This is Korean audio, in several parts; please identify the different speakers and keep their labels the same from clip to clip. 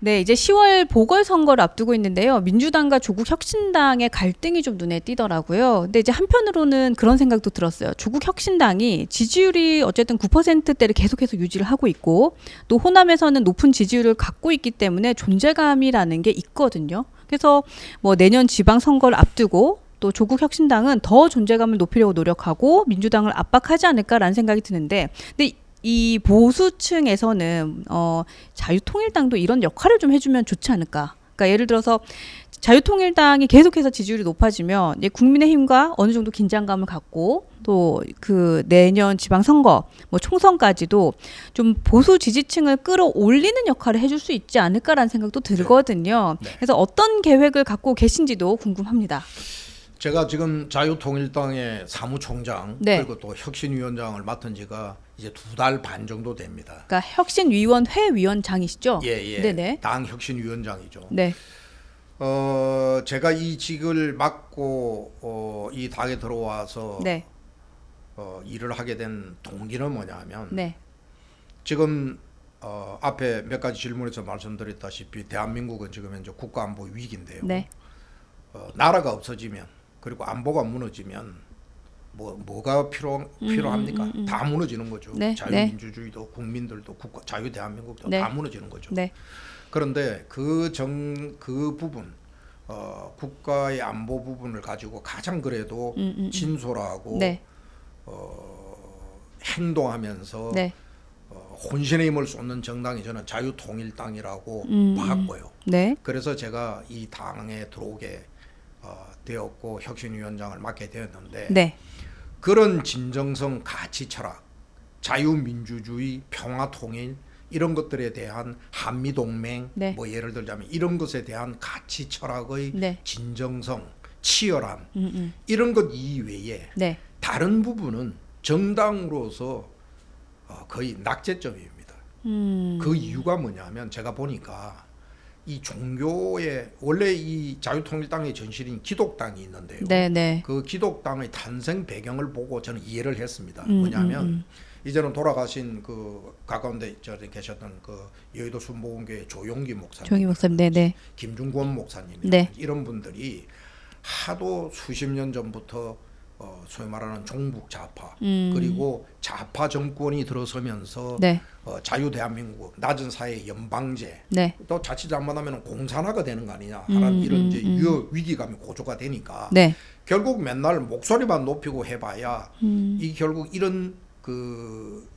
Speaker 1: 네, 이제 10월 보궐선거를 앞두고 있는데요. 민주당과 조국 혁신당의 갈등이 좀 눈에 띄더라고요. 근데 이제 한편으로는 그런 생각도 들었어요. 조국 혁신당이 지지율이 어쨌든 9%대를 계속해서 유지를 하고 있고 또 호남에서는 높은 지지율을 갖고 있기 때문에 존재감이라는 게 있거든요. 그래서 뭐 내년 지방선거를 앞두고 또 조국 혁신당은 더 존재감을 높이려고 노력하고 민주당을 압박하지 않을까라는 생각이 드는데 근데 이 보수층에서는 자유통일당도 이런 역할을 좀 해주면 좋지 않을까. 그러니까 예를 들어서 자유통일당이 계속해서 지지율이 높아지면 이제 국민의힘과 어느 정도 긴장감을 갖고 또 그 내년 지방선거, 뭐 총선까지도 좀 보수 지지층을 끌어올리는 역할을 해줄 수 있지 않을까라는 생각도 들거든요.
Speaker 2: 네.
Speaker 1: 그래서 어떤 계획을 갖고 계신지도 궁금합니다.
Speaker 2: 제가 지금 자유통일당의 사무총장
Speaker 1: 네.
Speaker 2: 그리고 또 혁신위원장을 맡은 지가 이제 2달 반 정도 됩니다.
Speaker 1: 그러니까 혁신위원회 위원장이시죠?
Speaker 2: 예.
Speaker 1: 네네.
Speaker 2: 당 혁신위원장이죠.
Speaker 1: 네.
Speaker 2: 제가 이 직을 맡고 이 당에 들어와서
Speaker 1: 네.
Speaker 2: 일을 하게 된 동기는 뭐냐면
Speaker 1: 네.
Speaker 2: 지금 앞에 몇 가지 질문에서 말씀드렸다시피 대한민국은 지금 현재 국가안보 위기인데요.
Speaker 1: 네.
Speaker 2: 나라가 없어지면 그리고 안보가 무너지면 뭐가 필요합니까? 다 무너지는 거죠.
Speaker 1: 네,
Speaker 2: 자유민주주의도 국민들도 자유 대한민국도
Speaker 1: 네.
Speaker 2: 다 무너지는 거죠.
Speaker 1: 네.
Speaker 2: 그런데 그 부분 국가의 안보 부분을 가지고 가장 그래도 진솔하고
Speaker 1: 네.
Speaker 2: 행동하면서
Speaker 1: 네.
Speaker 2: 혼신의 힘을 쏟는 정당이 저는 자유통일당이라고 봤고요.
Speaker 1: 네.
Speaker 2: 그래서 제가 이 당에 들어오게 되었고 혁신위원장을 맡게 되었는데
Speaker 1: 네.
Speaker 2: 그런 진정성, 가치, 철학, 자유민주주의, 평화통일 이런 것들에 대한 한미동맹
Speaker 1: 네.
Speaker 2: 뭐 예를 들자면 이런 것에 대한 가치, 철학의
Speaker 1: 네.
Speaker 2: 진정성, 치열함 이런 것 이외에
Speaker 1: 네.
Speaker 2: 다른 부분은 정당으로서 거의 낙제점입니다. 그 이유가 뭐냐면 제가 보니까 이 종교의 원래 이 자유통일당의 전신인 기독당이 있는데요.
Speaker 1: 네. 네.
Speaker 2: 그 기독당의 탄생 배경을 보고 저는 이해를 했습니다. 뭐냐면 이제는 돌아가신 그 가까운데 저기 계셨던 그 여의도 순복음교회 조용기 목사님,
Speaker 1: 조용기 목사님, 네네.
Speaker 2: 김중권 목사님
Speaker 1: 네.
Speaker 2: 이런 분들이 하도 수십 년 전부터 소위 말하는 종북 좌파 그리고 좌파 정권이 들어서면서
Speaker 1: 네.
Speaker 2: 자유 대한민국 낮은 사회 연방제
Speaker 1: 네.
Speaker 2: 또 자칫 잘못하면 공산화가 되는 거 아니냐 하는 이런 이제 위기감이 고조가 되니까
Speaker 1: 네.
Speaker 2: 결국 맨날 목소리만 높이고 해봐야 이 결국 이런 그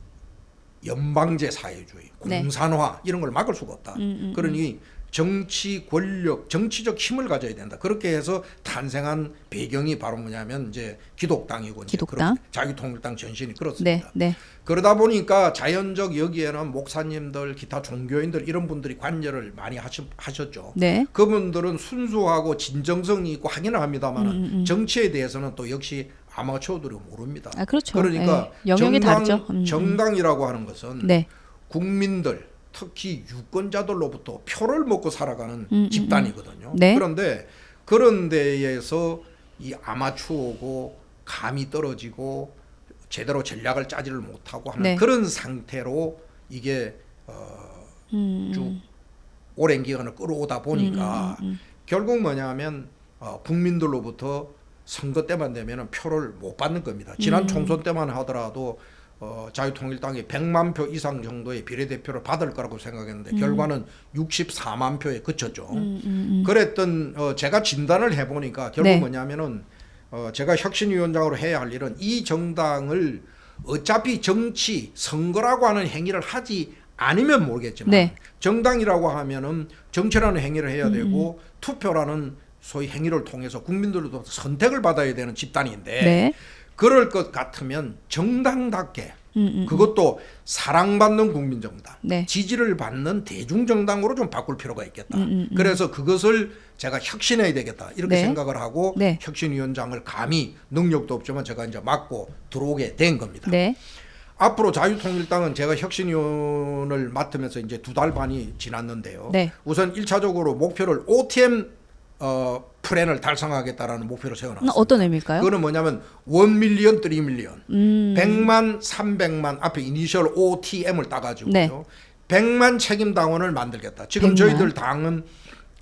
Speaker 2: 연방제 사회주의
Speaker 1: 네.
Speaker 2: 공산화 이런 걸 막을 수가 없다. 그러니 정치 권력, 정치적 힘을 가져야 된다. 그렇게 해서 탄생한 배경이 바로 뭐냐면 이제 기독당이고
Speaker 1: 기독당.
Speaker 2: 자유통일당 전신이 그렇습니다.
Speaker 1: 네. 네.
Speaker 2: 그러다 보니까 자연적 여기에는 목사님들, 기타 종교인들 이런 분들이 관여를 많이 하셨죠.
Speaker 1: 네.
Speaker 2: 그분들은 순수하고 진정성이 있고 하기는 합니다만 정치에 대해서는 또 역시 아마추어들이 모릅니다.
Speaker 1: 아, 그렇죠.
Speaker 2: 그러니까
Speaker 1: 네. 영역이 다르죠.
Speaker 2: 정당이라고 하는 것은
Speaker 1: 네.
Speaker 2: 국민들 특히 유권자들로부터 표를 먹고 살아가는 집단이거든요.
Speaker 1: 네.
Speaker 2: 그런데 그런 데에서 이 아마추어고 감이 떨어지고 제대로 전략을 짜지를 못하고 하는
Speaker 1: 네.
Speaker 2: 그런 상태로 이게 쭉 오랜 기간을 끌어오다 보니까 결국 뭐냐면 국민들로부터 선거 때만 되면 표를 못 받는 겁니다. 지난 총선 때만 하더라도 자유통일당이 100만 표 이상 정도의 비례대표를 받을 거라고 생각했는데 결과는 64만 표에 그쳤죠. 그랬던 제가 진단을 해보니까 결국
Speaker 1: 네.
Speaker 2: 뭐냐면은 제가 혁신위원장으로 해야 할 일은 이 정당을 어차피 정치 선거라고 하는 행위를 하지 않으면 모르겠지만
Speaker 1: 네.
Speaker 2: 정당이라고 하면은 정치라는 행위를 해야 되고 투표라는 소위 행위를 통해서 국민들도 선택을 받아야 되는 집단인데
Speaker 1: 네.
Speaker 2: 그럴 것 같으면 정당답게 그것도 사랑받는 국민정당,
Speaker 1: 네.
Speaker 2: 지지를 받는 대중정당으로 좀 바꿀 필요가 있겠다. 그래서 그것을 제가 혁신해야 되겠다 이렇게
Speaker 1: 네.
Speaker 2: 생각을 하고
Speaker 1: 네.
Speaker 2: 혁신위원장을 감히 능력도 없지만 제가 이제 맡고 들어오게 된 겁니다.
Speaker 1: 네.
Speaker 2: 앞으로 자유통일당은 제가 혁신위원을 맡으면서 이제 2달 반이 지났는데요.
Speaker 1: 네.
Speaker 2: 우선 1차적으로 목표를 OTM 플랜을 달성하겠다라는 목표를 세워놨습니다.
Speaker 1: 어떤 의미일까요?
Speaker 2: 그거는 뭐냐면 1밀리언, 3밀리언 100만, 300만 앞에 이니셜 OTM을 따가지고요.
Speaker 1: 네.
Speaker 2: 100만 책임 당원을 만들겠다. 지금
Speaker 1: 100만?
Speaker 2: 저희들 당은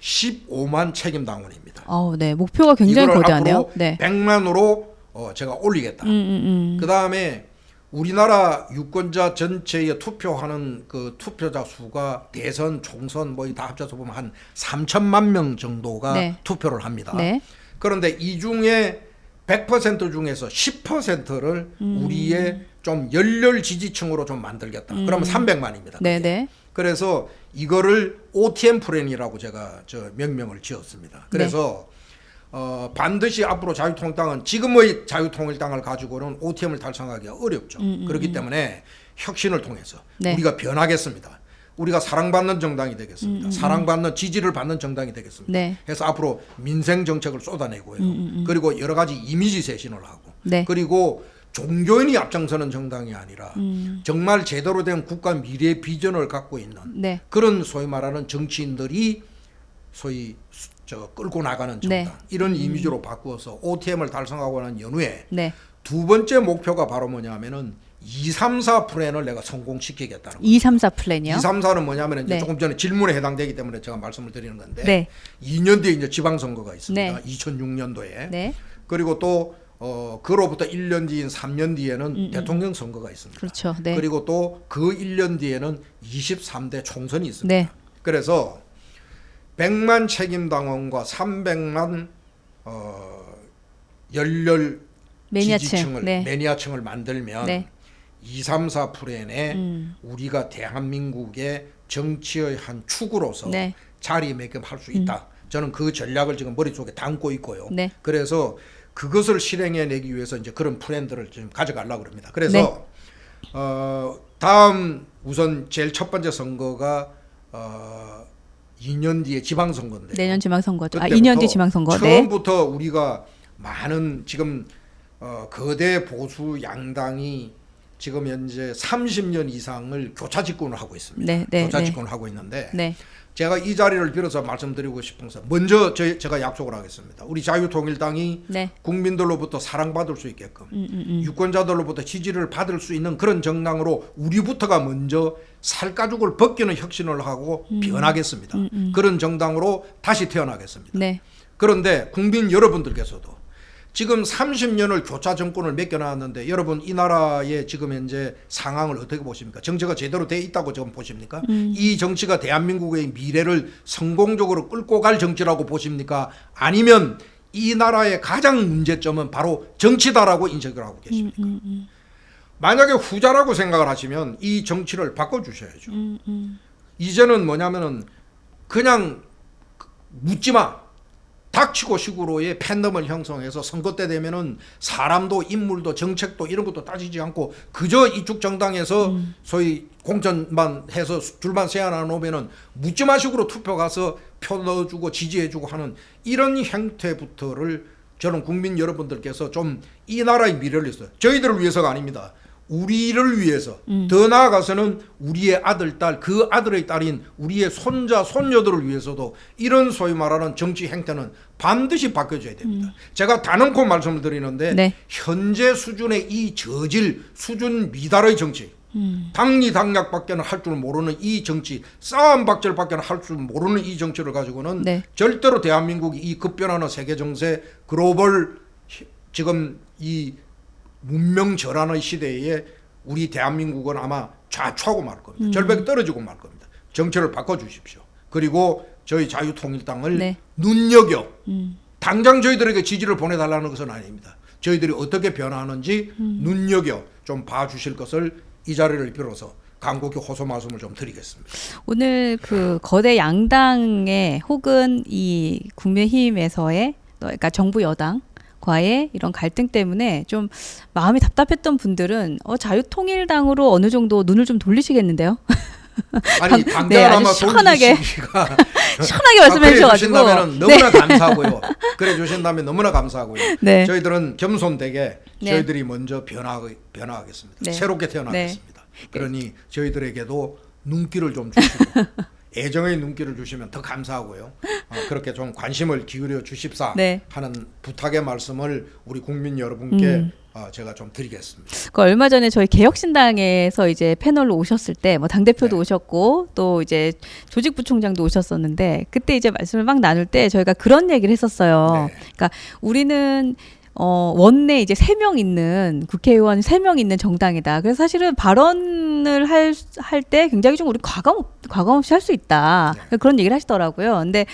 Speaker 2: 15만 책임 당원입니다.
Speaker 1: 네. 목표가 굉장히
Speaker 2: 이거를
Speaker 1: 거대하네요.
Speaker 2: 앞으로
Speaker 1: 네.
Speaker 2: 100만으로 제가 올리겠다. 그 다음에 우리나라 유권자 전체에 투표하는 그 투표자 수가 대선, 총선 뭐 다 합쳐서 보면 한 3천만 명 정도가
Speaker 1: 네.
Speaker 2: 투표를 합니다.
Speaker 1: 네.
Speaker 2: 그런데 이 중에 100% 중에서 10%를 우리의 좀 열렬 지지층으로 좀 만들겠다. 그러면 300만입니다.
Speaker 1: 네, 네.
Speaker 2: 그래서 이거를 OTM 플랜이라고 제가 명명을 지었습니다. 그래서 반드시 앞으로 자유통일당은 지금의 자유통일당을 가지고는 OTM을 달성하기가 어렵죠. 그렇기 때문에 혁신을 통해서
Speaker 1: 네.
Speaker 2: 우리가 변하겠습니다. 우리가 사랑받는 정당이 되겠습니다. 사랑받는 지지를 받는 정당이 되겠습니다.
Speaker 1: 네.
Speaker 2: 해서 앞으로 민생 정책을 쏟아내고요. 그리고 여러 가지 이미지 쇄신을 하고
Speaker 1: 네.
Speaker 2: 그리고 종교인이 앞장서는 정당이 아니라 정말 제대로 된 국가 미래 비전을 갖고 있는
Speaker 1: 네.
Speaker 2: 그런 소위 말하는 정치인들이 소위 끌고 나가는 정당
Speaker 1: 네.
Speaker 2: 이런 이미지로 바꾸어서 OTM을 달성하고 난 연후에
Speaker 1: 네.
Speaker 2: 두 번째 목표가 바로 뭐냐면은 2, 3, 4 플랜을 내가 성공시키겠다는 거예요.
Speaker 1: 2, 3, 4 플랜이요?
Speaker 2: 2, 3, 4는 뭐냐면 이제
Speaker 1: 네.
Speaker 2: 조금 전에 질문에 해당되기 때문에 제가 말씀을 드리는 건데
Speaker 1: 네.
Speaker 2: 2년 뒤에 이제 지방선거가 있습니다.
Speaker 1: 네.
Speaker 2: 2006년도에
Speaker 1: 네.
Speaker 2: 그리고 또 그로부터 1년 뒤인 3년 뒤에는 대통령 선거가 있습니다.
Speaker 1: 그렇죠. 네.
Speaker 2: 그리고 또 그 1년 뒤에는 23대 총선이 있습니다.
Speaker 1: 네.
Speaker 2: 그래서 100만 책임당원과 300만 열렬
Speaker 1: 매니아층.
Speaker 2: 지지층을
Speaker 1: 네.
Speaker 2: 매니아층을 만들면
Speaker 1: 네.
Speaker 2: 2, 3, 4 플랜에 우리가 대한민국의 정치의 한 축으로서
Speaker 1: 네.
Speaker 2: 자리매김할 수 있다. 저는 그 전략을 지금 머릿속에 담고 있고요.
Speaker 1: 네.
Speaker 2: 그래서 그것을 실행해내기 위해서 이제 그런 플랜들을 지금 가져가려고 합니다. 그래서 다음 우선 제일 첫 번째 선거가 2년 뒤에 지방선거인데
Speaker 1: 내년 지방선거죠. 2년 뒤 지방선거. 네.
Speaker 2: 처음부터 우리가 많은 지금 거대 보수 양당이 지금 현재 30년 이상을 교차 집권을 하고 있습니다.
Speaker 1: 네, 네,
Speaker 2: 교차
Speaker 1: 네.
Speaker 2: 집권을 하고 있는데
Speaker 1: 네.
Speaker 2: 제가 이 자리를 빌어서 말씀드리고 싶은 것은 먼저 제가 약속을 하겠습니다. 우리 자유통일당이
Speaker 1: 네.
Speaker 2: 국민들로부터 사랑받을 수 있게끔 유권자들로부터 지지를 받을 수 있는 그런 정당으로 우리부터가 먼저 살가죽을 벗기는 혁신을 하고 변하겠습니다. 그런 정당으로 다시 태어나겠습니다.
Speaker 1: 네.
Speaker 2: 그런데 국민 여러분들께서도 지금 30년을 교차 정권을 맡겨놨는데 여러분 이 나라의 지금 현재 상황을 어떻게 보십니까? 정치가 제대로 돼 있다고 지금 보십니까? 이 정치가 대한민국의 미래를 성공적으로 끌고 갈 정치라고 보십니까? 아니면 이 나라의 가장 문제점은 바로 정치다라고 인식을 하고 계십니까? 만약에 후자라고 생각을 하시면 이 정치를 바꿔주셔야죠. 이제는 뭐냐면은 그냥 묻지마. 닥치고 식으로의 팬덤을 형성해서 선거 때 되면은 사람도 인물도 정책도 이런 것도 따지지 않고 그저 이쪽 정당에서 소위 공천만 해서 줄만 세워놔 놓으면은 묻지마 식으로 투표 가서 표 넣어주고 지지해주고 하는 이런 형태부터를 저는 국민 여러분들께서 좀 이 나라의 미래를 위해서 저희들을 위해서가 아닙니다. 우리를 위해서 더 나아가서는 우리의 아들, 딸, 그 아들의 딸인 우리의 손자, 손녀들을 위해서도 이런 소위 말하는 정치 행태는 반드시 바뀌어줘야 됩니다. 제가 단언코 말씀을 드리는데
Speaker 1: 네.
Speaker 2: 현재 수준의 이 저질, 수준 미달의 정치 당리당략밖에 할 줄 모르는 이 정치 싸움박질밖에 할 줄 모르는 이 정치를 가지고는
Speaker 1: 네.
Speaker 2: 절대로 대한민국이 이 급변하는 세계 정세 글로벌 지금 이 문명 전환의 시대에 우리 대한민국은 아마 좌초하고 말 겁니다. 절벽에 떨어지고 말 겁니다. 정치를 바꿔주십시오. 그리고 저희 자유통일당을
Speaker 1: 네.
Speaker 2: 눈여겨 당장 저희들에게 지지를 보내달라는 것은 아닙니다. 저희들이 어떻게 변화하는지 눈여겨 좀 봐주실 것을 이 자리를 빌어서 간곡히 호소 말씀을 좀 드리겠습니다.
Speaker 1: 오늘 그 거대 양당의 혹은 이 국민의힘에서의 그러니까 정부 여당 과의 이런 갈등 때문에 좀 마음이 답답했던 분들은 자유통일당으로 어느 정도 눈을 좀 돌리시겠는데요?
Speaker 2: 아니 당장은
Speaker 1: 네, 아주
Speaker 2: 아마
Speaker 1: 시원하게
Speaker 2: 돌리시기가
Speaker 1: 시원하게 말씀해 주셔가지고
Speaker 2: 주신다면 너무나 감사하고요. 그래 주신다면 너무나 감사하고요.
Speaker 1: 네.
Speaker 2: 저희들은 겸손되게
Speaker 1: 네.
Speaker 2: 저희들이 먼저 변화하겠습니다.
Speaker 1: 네.
Speaker 2: 새롭게 태어나겠습니다. 그러니 저희들에게도 눈길을 좀 주시고 애정의 눈길을 주시면 더 감사하고요. 그렇게 좀 관심을 기울여 주십사
Speaker 1: 네.
Speaker 2: 하는 부탁의 말씀을 우리 국민 여러분께 제가 좀 드리겠습니다.
Speaker 1: 그 얼마 전에 저희 개혁신당에서 이제 패널로 오셨을 때 뭐 당대표도
Speaker 2: 네.
Speaker 1: 오셨고 또 이제 조직부총장도 오셨었는데 그때 이제 말씀을 막 나눌 때 저희가 그런 얘기를 했었어요.
Speaker 2: 네.
Speaker 1: 그러니까 우리는 원내 이제 3명 있는 국회의원 3명 있는 정당이다. 그래서 사실은 발언을 할 때 굉장히 좀 우리 과감 없이 할 수 있다. 그런 얘기를 하시더라고요. 근데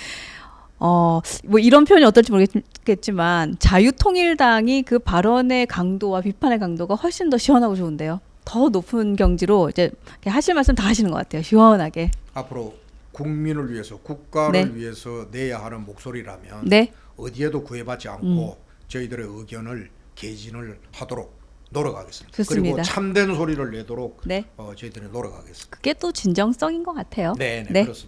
Speaker 1: 뭐 이런 표현이 어떨지 모르겠지만 자유통일당이 그 발언의 강도와 비판의 강도가 훨씬 더 시원하고 좋은데요. 더 높은 경지로 이제 하실 말씀 다 하시는 것 같아요. 시원하게.
Speaker 2: 앞으로 국민을 위해서 국가를
Speaker 1: 네.
Speaker 2: 위해서 내야 하는 목소리라면
Speaker 1: 네.
Speaker 2: 어디에도 구애받지 않고 저희들의 의견을 개진을 하도록 노력하겠습니다.
Speaker 1: 좋습니다.
Speaker 2: 그리고 참된 소리를 내도록
Speaker 1: 네.
Speaker 2: 저희들이 노력하겠습니다.
Speaker 1: 그게 또 진정성인 것 같아요.
Speaker 2: 네,
Speaker 1: 네.
Speaker 2: 그렇습니다.